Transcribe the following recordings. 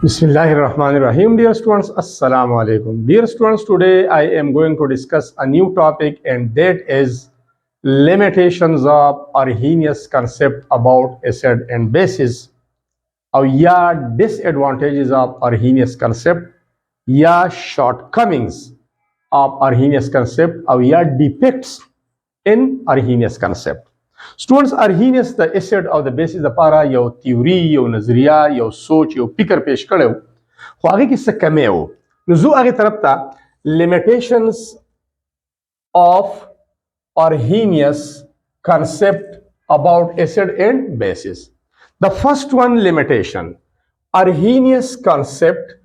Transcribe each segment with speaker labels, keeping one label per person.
Speaker 1: Bismillahirrahmanirrahim. Dear students, Assalamu alaikum. Dear students, today I am going to discuss a new topic, and that is limitations of Arrhenius concept about acid and bases. और या disadvantages of Arrhenius concept, या shortcomings of Arrhenius concept, और या defects in Arrhenius concept. Students, Arrhenius the acid or the basis لپاره یو تیوري، یو نظریه، یو سوچ، یو فکر پیش کړو، خو هغه کې څه کمی و. نو زه هغه طرف ته limitations of Arrhenius concept about acid and bases. The first one limitation, Arrhenius concept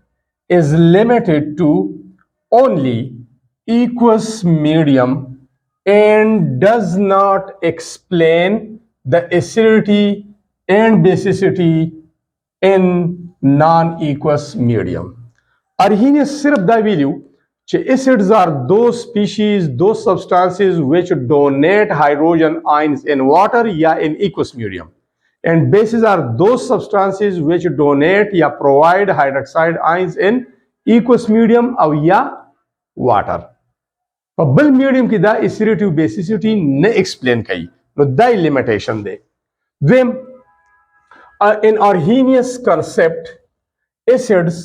Speaker 1: is limited to only aqueous medium and does not explain the acidity and basicity in non-aqueous medium. Arrhenius सिर्फ दा value che acids are those species, those substances which donate hydrogen ions in water या in aqueous medium, and bases are those substances which donate या provide hydroxide ions in aqueous medium or या water. په بل میډیم کې دا اسیډیټي او بیسیسټي نه ایکسپلین کوي، نو دا لیمیټیشن دی. دویم، in Arrhenius concept acids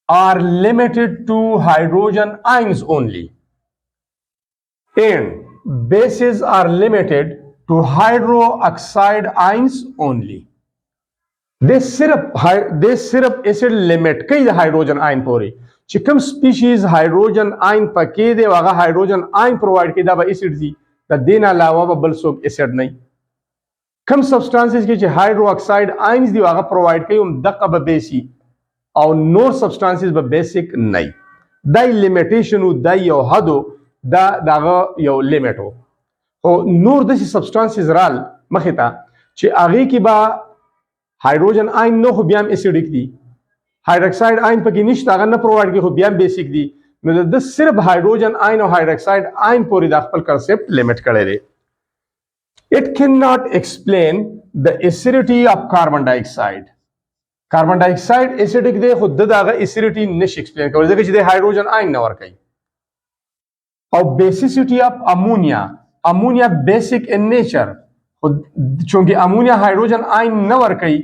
Speaker 1: are limited to hydrogen ions only and bases are limited to hydroxide ions only. they सिर्फ acid limit کوي د هایدروجن آین پورې چې کوم سپیشیز هایدروجن آین پکې دی هغه هایدروجن آین پرووایډ کوي، دا به اسید دي، د دې نه علاوه به بل څوک اسید نه. کوم سبسټانسز کې چې هایدرو اکساید آینز دی هغه پرووایډ کوي، هم دغه به بیسي او نور سبسټانسز به بیسیک نه. دا لیمیټیشن او دا یو حد دا دغه یو لیمیټ و. او نور د سبسټانسز رال مخې ته چې هغه کې به هایدروجن آین نه خو بیا هم اسیډیک دي، hydroxide ion पकि नशते अगर न provide की बिया basic दी, नो द सिर्फ हाइड्रोजन आयन और हाइड्रोक्साइड आयन पूरी दाखल कंसेप्ट लिमिट करे रे. It can not explain the acidity of carbon dioxide. Carbon dioxide acidic दे खुद दागा एसिडिटी नश एक्सप्लेन करे जके जे हाइड्रोजन आयन न वर कई. और basicity of ammonia, ammonia basic in nature, चूंकि अमोनिया हाइड्रोजन आयन न वर कई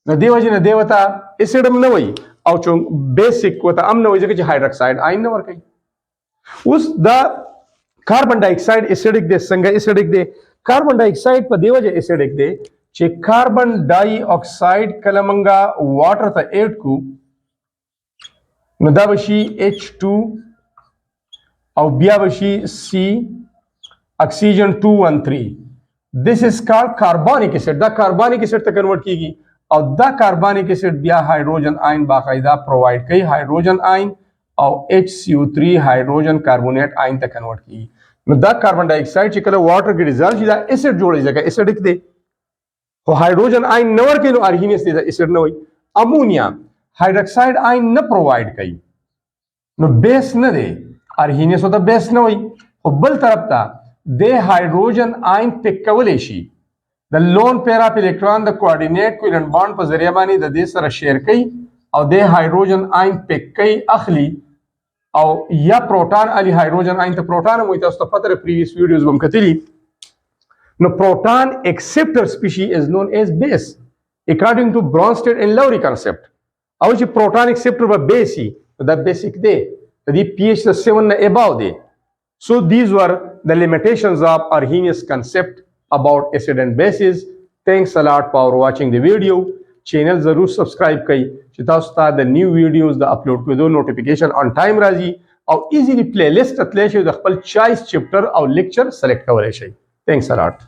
Speaker 1: न देवजी न देवता एसिडम न वही और चों बेसिक वता अम न वही जगह हाइड्रोक्साइड आयन न वर कई. उस द कार्बन डाइऑक्साइड एसिडिक दे संग एसिडिक दे कार्बन डाइऑक्साइड पर देवजे एसिडिक दे चे कार्बन डाइऑक्साइड कलमंगा वाटर ता ऐड को न दा बशी H2 और बिया बशी C oxygen 213. This is called carbonic acid. The carbonic acid तक कन्वर्ट कीगी और द कार्बनिक एसिड बिया हाइड्रोजन आयन बाकायदा प्रोवाइड कई हाइड्रोजन आयन और HCO3 हाइड्रोजन कार्बोनेट आयन तक कन्वर्ट की. द कार्बन डाइऑक्साइड चिकल वाटर के डिजॉल्व सीधा एसिड जोड़े जगह एसिडिक दे तो हाइड्रोजन आयन नवर के नो आर्हीनियस दे एसिड न होई. अमोनिया हाइड्रोक्साइड आयन न प्रोवाइड कई नो बेस न दे आर्हीनियस होता बेस न होई. और बल तरफ ता दे हाइड्रोजन आयन पिकवलेशी the lone pair of electron the coordinate covalent bond په ذریعہ باندې د دې سره شیر کوي او د هایدروجن آین پک کوي اخلي او یا پروټون علي هایدروجن آین ته پروټون مو تاسو ته پته پریویس ویډیوز هم کتلی. نو پروټون acceptor species is known as base according to Bronsted and Lowry concept. او چې پروټون acceptor به بیسي دا بیسیک دی د دې pH 7 نه above دی. So these were the limitations of Arrhenius concept about acid and bases. Thanks a lot for watching the video. Channel जरूर subscribe कई कि तासु ता the new videos the upload को दो notification on time राजी और easily playlist अतले शे द खपल choice chapter और lecture select कवरे शे. Thanks a lot.